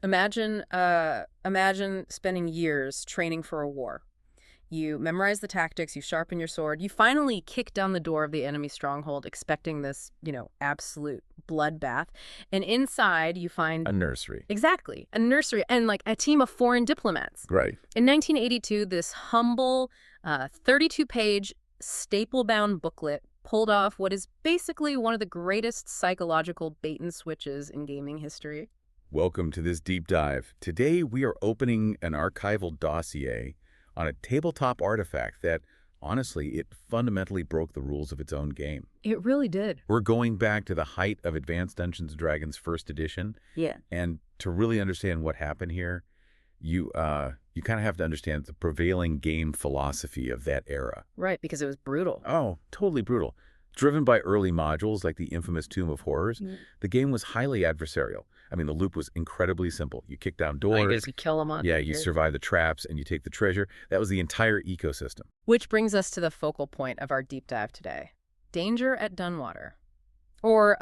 Imagine spending years training for a war. You memorize the tactics, you sharpen your sword, you finally kick down the door of the enemy stronghold expecting this, absolute bloodbath. And inside you find A nursery. exactly a nursery and like a team of foreign diplomats. Right. In 1982, this humble 32-page staple-bound booklet pulled off what is basically one of the greatest psychological bait and switches in gaming history. Welcome to this deep dive. Today we are opening an archival dossier on a tabletop artifact that, honestly, it fundamentally broke the rules of its own game. It really did. We're going back to the height of Advanced Dungeons & Dragons first edition. Yeah. And to really understand what happened here, you kind of have to understand the prevailing game philosophy of that era. Right, because it was brutal. Oh, totally brutal. Driven by early modules like the infamous Tomb of Horrors, the game was highly adversarial. I mean, the loop was incredibly simple. You kick down doors. You kill them on. Yeah, you survive the traps and you take the treasure. That was the entire ecosystem. Which brings us to the focal point of our deep dive today. Danger at Dunwater. Or,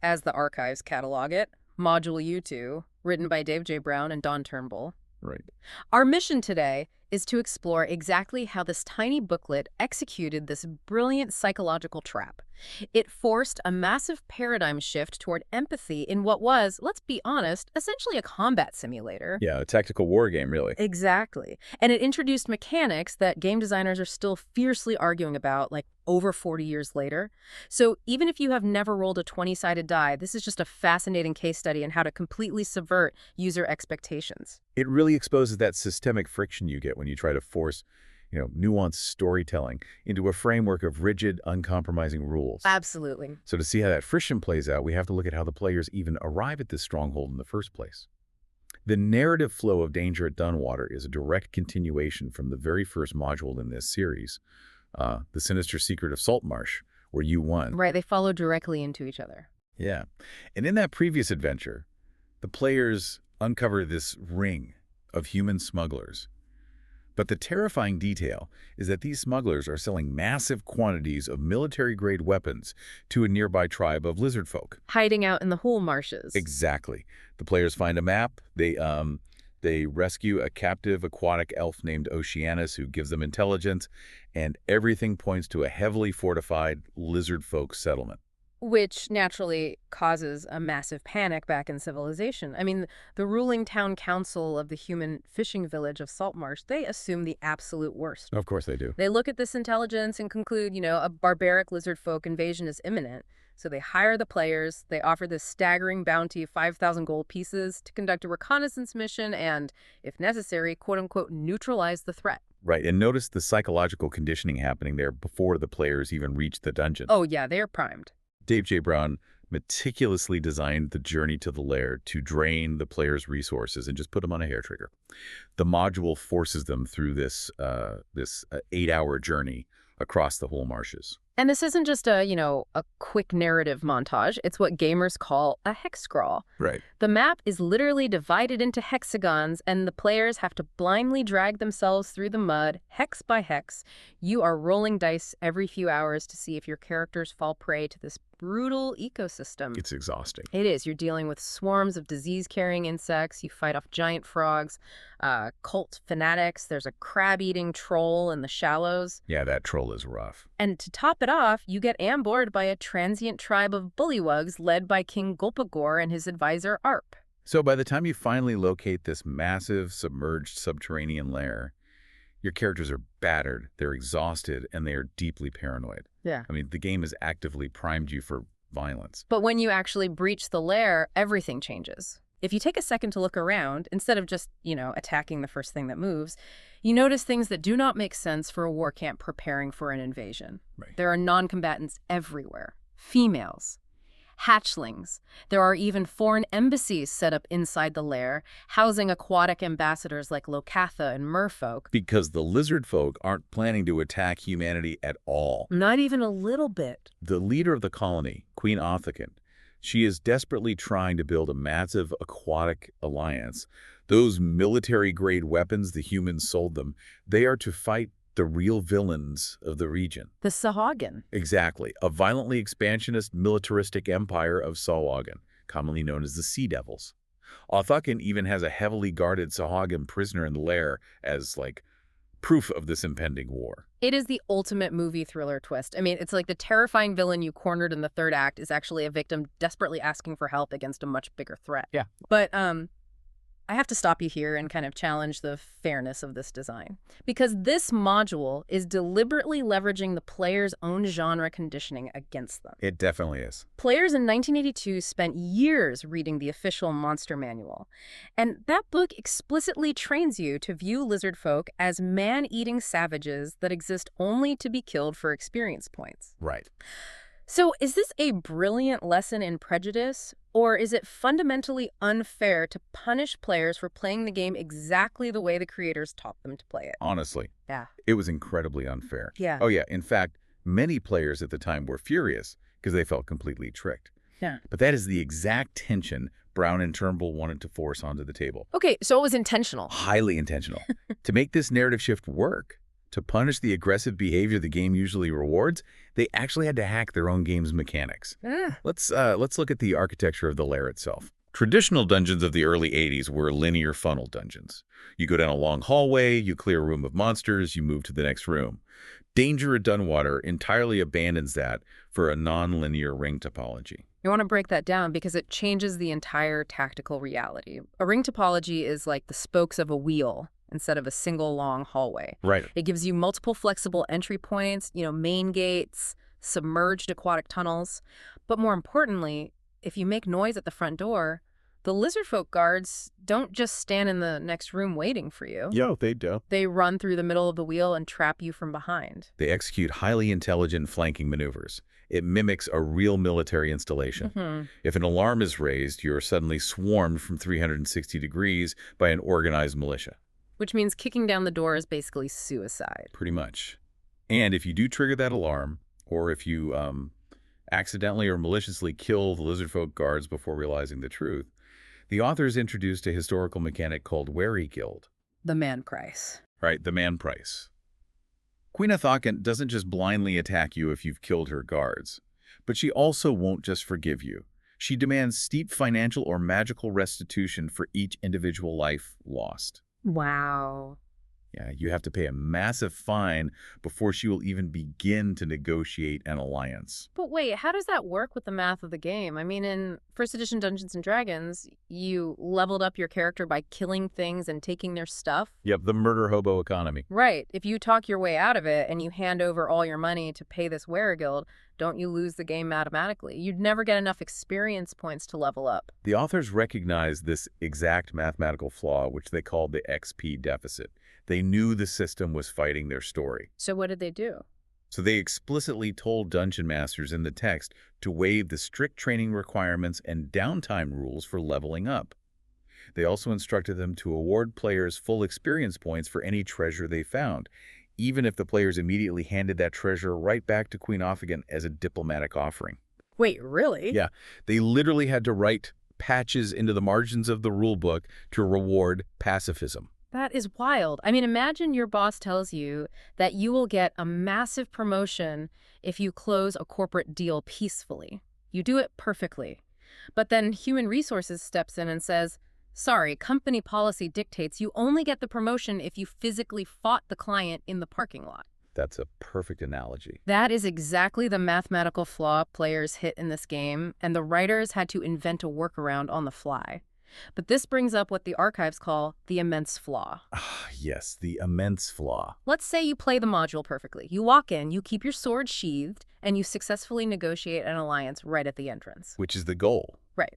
as the archives catalog it, Module U2, written by Dave J. Brown and Don Turnbull. Right. Our mission today is to explore exactly how this tiny booklet executed this brilliant psychological trap. It forced a massive paradigm shift toward empathy in what was, let's be honest, essentially a combat simulator. Yeah, a tactical war game, really. Exactly. And it introduced mechanics that game designers are still fiercely arguing about, like, over 40 years later. So even if you have never rolled a 20-sided die, this is just a fascinating case study in how to completely subvert user expectations. It really exposes that systemic friction you get when you try to force, nuanced storytelling into a framework of rigid, uncompromising rules. Absolutely. So to see how that friction plays out, we have to look at how the players even arrive at this stronghold in the first place. The narrative flow of Danger at Dunwater is a direct continuation from the very first module in this series, The Sinister Secret of Saltmarsh, where you won. Right, they follow directly into each other. Yeah. And in that previous adventure, the players uncover this ring of human smugglers. But the terrifying detail is that these smugglers are selling massive quantities of military-grade weapons to a nearby tribe of lizardfolk. Hiding out in the whole marshes. Exactly. The players find a map. They rescue a captive aquatic elf named Oceanus who gives them intelligence, and everything points to a heavily fortified lizardfolk settlement. Which naturally causes a massive panic back in civilization. I mean, the ruling town council of the human fishing village of Saltmarsh, they assume the absolute worst. Of course they do. They look at this intelligence and conclude, a barbaric lizard folk invasion is imminent. So they hire the players, they offer this staggering bounty of 5,000 gold pieces to conduct a reconnaissance mission and, if necessary, quote-unquote, neutralize the threat. Right, and notice the psychological conditioning happening there before the players even reach the dungeon. Oh yeah, they're primed. Dave J. Brown meticulously designed the journey to the lair to drain the player's resources and just put them on a hair trigger. The module forces them through this 8-hour journey across the whole marshes. And this isn't just a quick narrative montage. It's what gamers call a hex scrawl. Right. The map is literally divided into hexagons, and the players have to blindly drag themselves through the mud, hex by hex. You are rolling dice every few hours to see if your characters fall prey to this brutal ecosystem. It's exhausting. It is. You're dealing with swarms of disease-carrying insects. You fight off giant frogs, cult fanatics. There's a crab-eating troll in the shallows. Yeah, that troll is rough. And to top it off, you get ambushed by a transient tribe of bullywugs led by King Gulpagor and his advisor Arp. So by the time you finally locate this massive submerged subterranean lair, your characters are battered, they're exhausted, and they are deeply paranoid. Yeah. I mean, the game has actively primed you for violence. But when you actually breach the lair, everything changes. If you take a second to look around, instead of just, attacking the first thing that moves, you notice things that do not make sense for a war camp preparing for an invasion. Right. There are non-combatants everywhere. Females. Hatchlings. There are even foreign embassies set up inside the lair, housing aquatic ambassadors like Locatha and merfolk. Because the lizard folk aren't planning to attack humanity at all. Not even a little bit. The leader of the colony, Queen Othican, she is desperately trying to build a massive aquatic alliance. Those military-grade weapons the humans sold them, they are to fight the real villains of the region. The Sahuagin. Exactly. A violently expansionist militaristic empire of Sahuagin, commonly known as the Sea Devils. Othaken even has a heavily guarded Sahagin prisoner in the lair as, like, proof of this impending war. It is the ultimate movie thriller twist. I mean, it's like the terrifying villain you cornered in the third act is actually a victim desperately asking for help against a much bigger threat. Yeah. But I have to stop you here and kind of challenge the fairness of this design. Because this module is deliberately leveraging the player's own genre conditioning against them. It definitely is. Players in 1982 spent years reading the official monster manual. And that book explicitly trains you to view lizard folk as man-eating savages that exist only to be killed for experience points. Right. So is this a brilliant lesson in prejudice, or is it fundamentally unfair to punish players for playing the game exactly the way the creators taught them to play it? Honestly, Yeah. it was incredibly unfair. Yeah. Oh, yeah. In fact, many players at the time were furious because they felt completely tricked. Yeah. But that is the exact tension Brown and Turnbull wanted to force onto the table. Okay, so it was intentional. Highly intentional. To make this narrative shift work, to punish the aggressive behavior the game usually rewards, they actually had to hack their own game's mechanics. Let's look at the architecture of the lair itself. Traditional dungeons of the early 80s were linear funnel dungeons. You go down a long hallway, you clear a room of monsters, you move to the next room. Danger at Dunwater entirely abandons that for a non-linear ring topology. You want to break that down because it changes the entire tactical reality. A ring topology is like the spokes of a wheel instead of a single long hallway. Right. It gives you multiple flexible entry points, main gates, submerged aquatic tunnels. But more importantly, if you make noise at the front door, the lizardfolk guards don't just stand in the next room waiting for you. Yo, they do. They run through the middle of the wheel and trap you from behind. They execute highly intelligent flanking maneuvers. It mimics a real military installation. Mm-hmm. If an alarm is raised, you're suddenly swarmed from 360 degrees by an organized militia. Which means kicking down the door is basically suicide. Pretty much. And if you do trigger that alarm, or if you accidentally or maliciously kill the lizardfolk guards before realizing the truth, the authors introduced a historical mechanic called weregild. The man price. Right, the man price. Queen Othaken doesn't just blindly attack you if you've killed her guards, but she also won't just forgive you. She demands steep financial or magical restitution for each individual life lost. Wow. Yeah, you have to pay a massive fine before she will even begin to negotiate an alliance. But wait, how does that work with the math of the game? I mean, in first edition Dungeons & Dragons, you leveled up your character by killing things and taking their stuff. Yep, the murder hobo economy. Right. If you talk your way out of it and you hand over all your money to pay this weregild, don't you lose the game mathematically? You'd never get enough experience points to level up. The authors recognized this exact mathematical flaw, which they called the XP deficit. They knew the system was fighting their story. So what did they do? So they explicitly told dungeon masters in the text to waive the strict training requirements and downtime rules for leveling up. They also instructed them to award players full experience points for any treasure they found, even if the players immediately handed that treasure right back to Queen Othaken as a diplomatic offering. Wait, really? Yeah, they literally had to write patches into the margins of the rulebook to reward pacifism. That is wild. I mean, imagine your boss tells you that you will get a massive promotion if you close a corporate deal peacefully. You do it perfectly. But then human resources steps in and says, sorry, company policy dictates you only get the promotion if you physically fought the client in the parking lot. That's a perfect analogy. That is exactly the mathematical flaw players hit in this game, and the writers had to invent a workaround on the fly. But this brings up what the archives call the immense flaw. Ah, yes, the immense flaw. Let's say you play the module perfectly. You walk in, you keep your sword sheathed, and you successfully negotiate an alliance right at the entrance. Which is the goal. Right.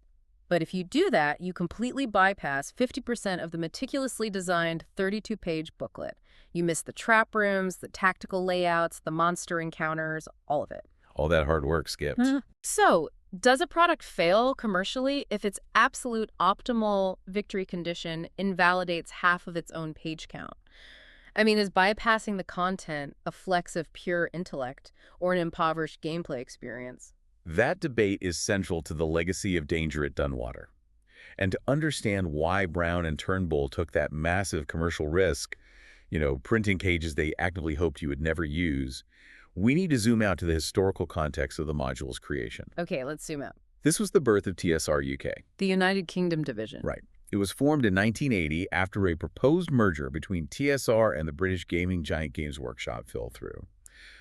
But if you do that, you completely bypass 50% of the meticulously designed 32-page booklet. You miss the trap rooms, the tactical layouts, the monster encounters, all of it. All that hard work skipped. So, does a product fail commercially if its absolute optimal victory condition invalidates half of its own page count? I mean, is bypassing the content a flex of pure intellect or an impoverished gameplay experience? That debate is central to the legacy of Danger at Dunwater. And to understand why Brown and Turnbull took that massive commercial risk, printing cages they actively hoped you would never use, we need to zoom out to the historical context of the module's creation. Okay, let's zoom out. This was the birth of TSR UK. The United Kingdom division. Right. It was formed in 1980 after a proposed merger between TSR and the British gaming giant Games Workshop fell through.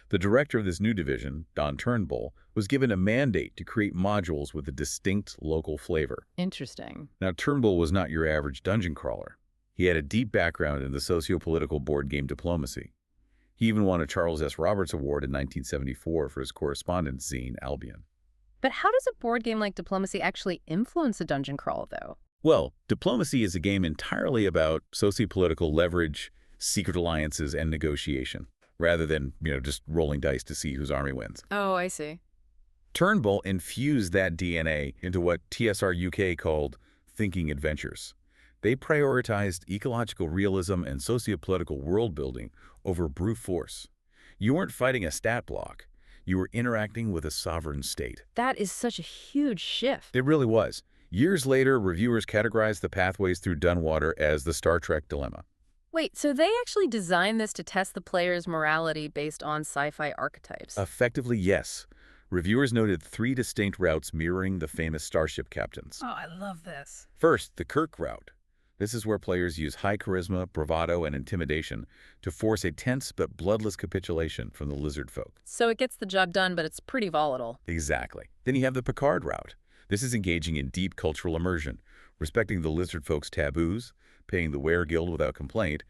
The director of this new division, Don Turnbull, was given a mandate to create modules with a distinct local flavor. Interesting. Now, Turnbull was not your average dungeon crawler. He had a deep background in the socio-political board game diplomacy. He even won a Charles S. Roberts Award in 1974 for his correspondence zine, Albion. But how does a board game like Diplomacy actually influence a dungeon crawl, though? Well, Diplomacy is a game entirely about socio-political leverage, secret alliances, and negotiation, rather than, just rolling dice to see whose army wins. Oh, I see. Turnbull infused that DNA into what TSR UK called thinking adventures. They prioritized ecological realism and socio-political world-building over brute force. You weren't fighting a stat block. You were interacting with a sovereign state. That is such a huge shift. It really was. Years later, reviewers categorized the pathways through Dunwater as the Star Trek dilemma. Wait, so they actually designed this to test the player's morality based on sci-fi archetypes? Effectively, yes. Reviewers noted 3 distinct routes mirroring the famous starship captains. Oh, I love this. First, the Kirk route. This is where players use high charisma, bravado, and intimidation to force a tense but bloodless capitulation from the lizardfolk. So it gets the job done, but it's pretty volatile. Exactly. Then you have the Picard route. This is engaging in deep cultural immersion, respecting the lizardfolk's taboos, paying the weregild without complaint,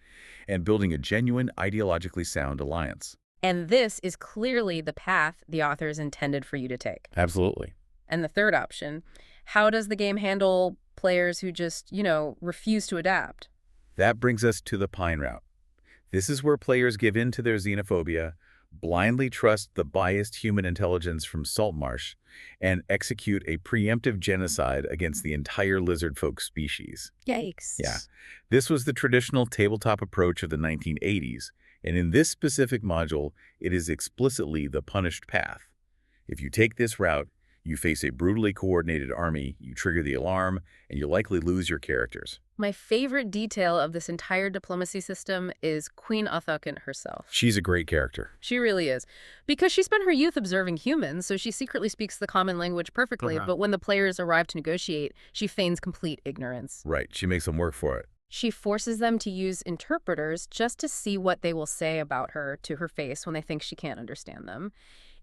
and building a genuine, ideologically sound alliance. And this is clearly the path the authors intended for you to take. Absolutely. And the third option, how does the game handle players who just, refuse to adapt? That brings us to the Pine route. This is where players give in to their xenophobia, blindly trust the biased human intelligence from Saltmarsh, and execute a preemptive genocide against the entire lizardfolk species. Yikes. Yeah. This was the traditional tabletop approach of the 1980s, and in this specific module, it is explicitly the punished path. If you take this route, you face a brutally coordinated army, you trigger the alarm, and you likely lose your characters. My favorite detail of this entire diplomacy system is Queen Uthauken herself. She's a great character. She really is. Because she spent her youth observing humans, so she secretly speaks the common language perfectly, but when the players arrive to negotiate, she feigns complete ignorance. Right, she makes them work for it. She forces them to use interpreters just to see what they will say about her to her face when they think she can't understand them.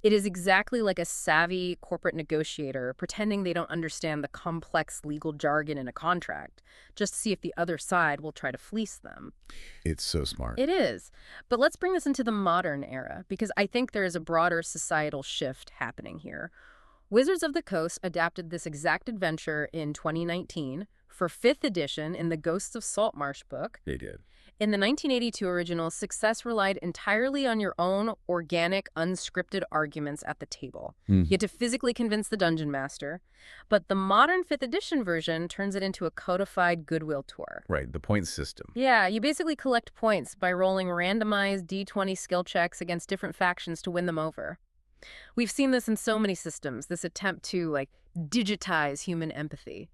It is exactly like a savvy corporate negotiator pretending they don't understand the complex legal jargon in a contract, just to see if the other side will try to fleece them. It's so smart. It is. But let's bring this into the modern era, because I think there is a broader societal shift happening here. Wizards of the Coast adapted this exact adventure in 2019 for 5th edition in the Ghosts of Saltmarsh book. They did. In the 1982 original, success relied entirely on your own organic, unscripted arguments at the table. You had to physically convince the dungeon master. But the modern 5th edition version turns it into a codified goodwill tour. Right, the point system. Yeah, you basically collect points by rolling randomized D20 skill checks against different factions to win them over. We've seen this in so many systems, this attempt to, digitize human empathy.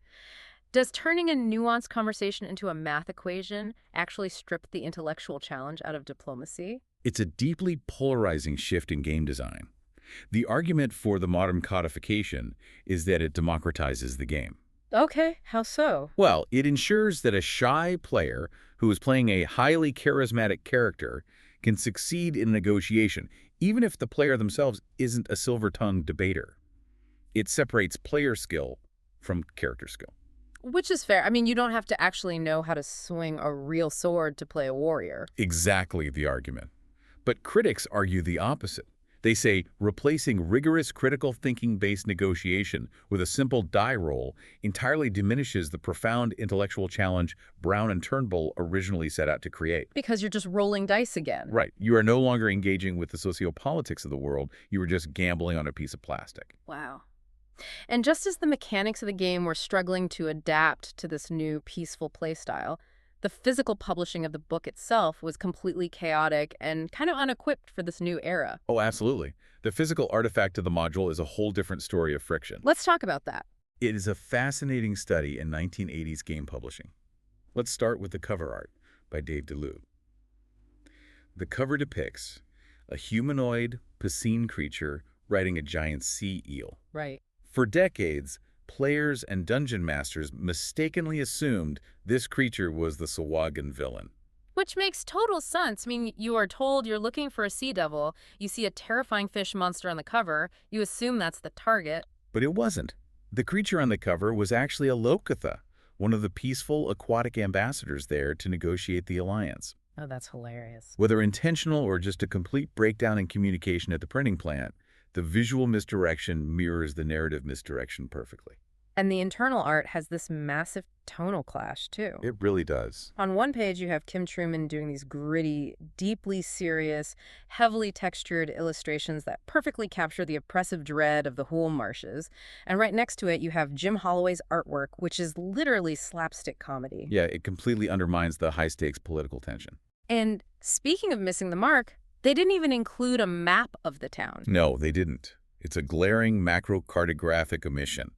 Does turning a nuanced conversation into a math equation actually strip the intellectual challenge out of diplomacy? It's a deeply polarizing shift in game design. The argument for the modern codification is that it democratizes the game. Okay, how so? Well, it ensures that a shy player who is playing a highly charismatic character can succeed in negotiation, even if the player themselves isn't a silver-tongued debater. It separates player skill from character skill. Which is fair. I mean, you don't have to actually know how to swing a real sword to play a warrior. Exactly the argument. But critics argue the opposite. They say replacing rigorous critical thinking-based negotiation with a simple die roll entirely diminishes the profound intellectual challenge Brown and Turnbull originally set out to create. Because you're just rolling dice again. Right. You are no longer engaging with the sociopolitics of the world. You are just gambling on a piece of plastic. Wow. And just as the mechanics of the game were struggling to adapt to this new peaceful playstyle, the physical publishing of the book itself was completely chaotic and kind of unequipped for this new era. Oh, absolutely. The physical artifact of the module is a whole different story of friction. Let's talk about that. It is a fascinating study in 1980s game publishing. Let's start with the cover art by Dave DeLue. The cover depicts a humanoid, piscine creature riding a giant sea eel. Right. For decades, players and dungeon masters mistakenly assumed this creature was the Sahuagin villain. Which makes total sense. I mean, you are told you're looking for a sea devil, you see a terrifying fish monster on the cover, you assume that's the target. But it wasn't. The creature on the cover was actually a Lokotha, one of the peaceful aquatic ambassadors there to negotiate the alliance. Oh, that's hilarious. Whether intentional or just a complete breakdown in communication at the printing plant, the visual misdirection mirrors the narrative misdirection perfectly. And the internal art has this massive tonal clash, too. It really does. On one page, you have Kim Truman doing these gritty, deeply serious, heavily textured illustrations that perfectly capture the oppressive dread of the Hoole Marshes. And right next to it, you have Jim Holloway's artwork, which is literally slapstick comedy. Yeah, it completely undermines the high-stakes political tension. And speaking of missing the mark, they didn't even include a map of the town. No, they didn't. It's a glaring macrocartographic omission.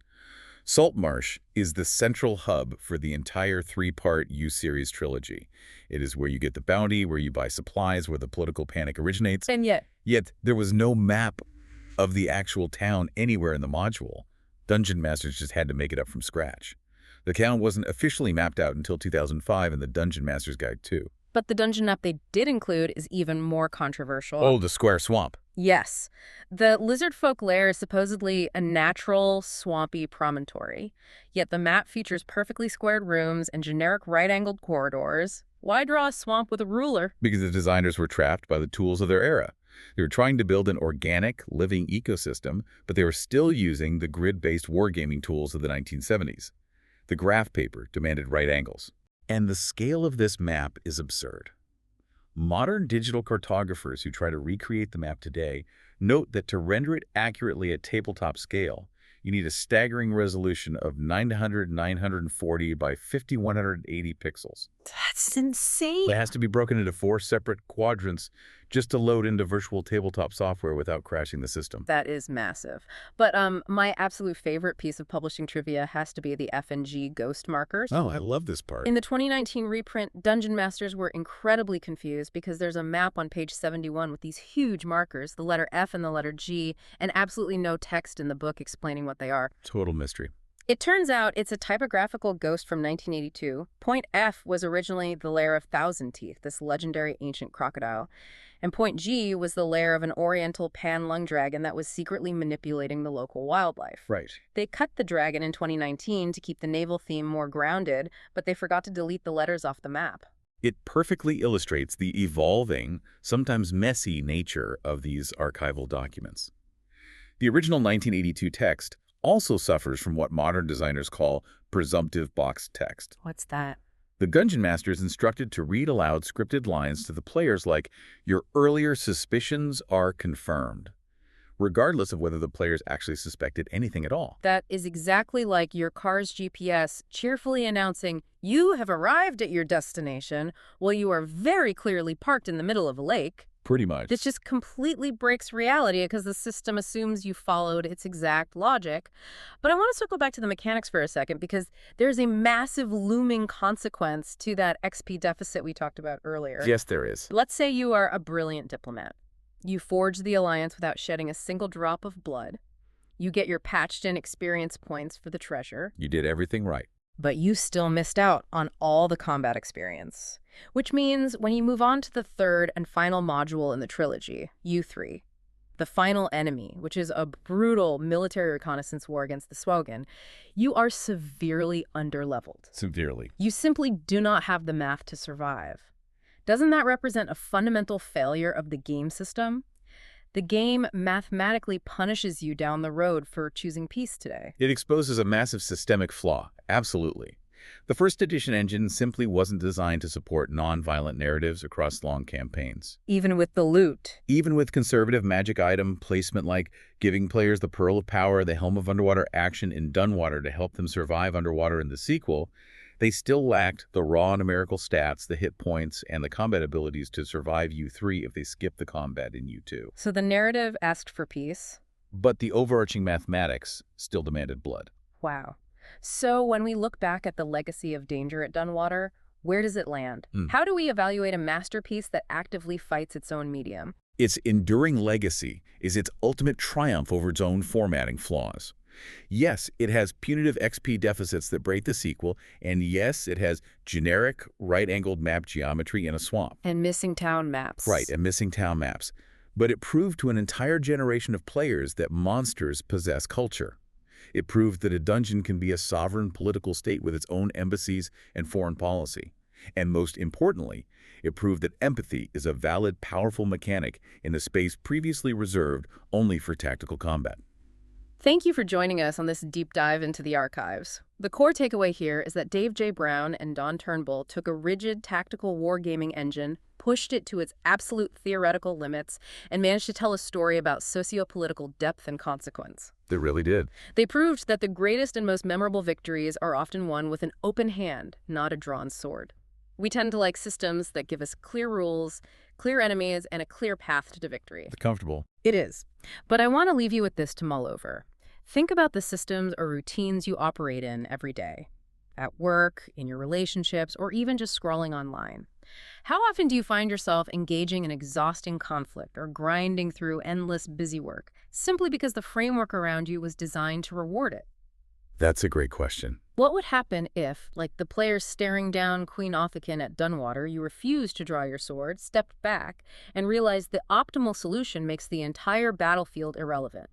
Saltmarsh is the central hub for the entire three-part U-series trilogy. It is where you get the bounty, where you buy supplies, where the political panic originates. And Yet, there was no map of the actual town anywhere in the module. Dungeon Masters just had to make it up from scratch. The town wasn't officially mapped out until 2005 in the Dungeon Master's Guide 2. But the dungeon map they did include is even more controversial. Oh, the Square Swamp. Yes. The lizardfolk lair is supposedly a natural, swampy promontory. Yet the map features perfectly squared rooms and generic right-angled corridors. Why draw a swamp with a ruler? Because the designers were trapped by the tools of their era. They were trying to build an organic, living ecosystem, but they were still using the grid-based wargaming tools of the 1970s. The graph paper demanded right angles. And the scale of this map is absurd. Modern digital cartographers who try to recreate the map today note that to render it accurately at tabletop scale, you need a staggering resolution of 940 by 5180 pixels. That's insane. It has to be broken into 4 separate quadrants just to load into virtual tabletop software without crashing the system. That is massive. But my absolute favorite piece of publishing trivia has to be the F&G ghost markers. Oh, I love this part. In the 2019 reprint, Dungeon Masters were incredibly confused because there's a map on page 71 with these huge markers, the letter F and the letter G, and absolutely no text in the book explaining what they are. Total mystery. It turns out it's a typographical ghost from 1982. Point F was originally the lair of Thousand Teeth, this legendary ancient crocodile. And Point G was the lair of an oriental pan-lung dragon that was secretly manipulating the local wildlife. Right. They cut the dragon in 2019 to keep the naval theme more grounded, but they forgot to delete the letters off the map. It perfectly illustrates the evolving, sometimes messy nature of these archival documents. The original 1982 text also suffers from what modern designers call presumptive box text. What's that? The Dungeon Master is instructed to read aloud scripted lines to the players like, "Your earlier suspicions are confirmed," regardless of whether the players actually suspected anything at all. That is exactly like your car's GPS cheerfully announcing, "You have arrived at your destination," while you are very clearly parked in the middle of a lake. Pretty much. This just completely breaks reality because the system assumes you followed its exact logic. But I want to circle back to the mechanics for a second because there's a massive looming consequence to that XP deficit we talked about earlier. Yes, there is. Let's say you are a brilliant diplomat. You forge the alliance without shedding a single drop of blood. You get your patched-in experience points for the treasure. You did everything right. But you still missed out on all the combat experience. Which means when you move on to the third and final module in the trilogy, U3, the final enemy, which is a brutal military reconnaissance war against the Sahuagin, you are severely underleveled. Severely. You simply do not have the math to survive. Doesn't that represent a fundamental failure of the game system? The game mathematically punishes you down the road for choosing peace today. It exposes a massive systemic flaw, absolutely. The first edition engine simply wasn't designed to support non-violent narratives across long campaigns. Even with the loot. Even with conservative magic item placement like giving players the Pearl of Power, the Helm of Underwater action in Dunwater to help them survive underwater in the sequel, they still lacked the raw numerical stats, the hit points, and the combat abilities to survive U3 if they skipped the combat in U2. So the narrative asked for peace. But the overarching mathematics still demanded blood. Wow. So when we look back at the legacy of danger at Dunwater, where does it land? How do we evaluate a masterpiece that actively fights its own medium? Its enduring legacy is its ultimate triumph over its own formatting flaws. Yes, it has punitive XP deficits that break the sequel, and yes, it has generic right-angled map geometry in a swamp. And missing town Right, maps. and missing town maps. But it proved to an entire generation of players that monsters possess culture. It proved that a dungeon can be a sovereign political state with its own embassies and foreign policy. And most importantly, it proved that empathy is a valid, powerful mechanic in a space previously reserved only for tactical combat. Thank you for joining us on this deep dive into the archives. The core takeaway here is that Dave J. Brown and Don Turnbull took a rigid tactical wargaming engine, pushed it to its absolute theoretical limits, and managed to tell a story about socio-political depth and consequence. They really did. They proved that the greatest and most memorable victories are often won with an open hand, not a drawn sword. We tend to like systems that give us clear rules, clear enemies, and a clear path to victory. It's comfortable. It is. But I want to leave you with this to mull over. Think about the systems or routines you operate in every day. At work, in your relationships, or even just scrolling online. How often do you find yourself engaging in exhausting conflict or grinding through endless busy work simply because the framework around you was designed to reward it? That's a great question. What would happen if, like the players staring down Queen Othnican at Dunwater, you refused to draw your sword, stepped back, and realized the optimal solution makes the entire battlefield irrelevant?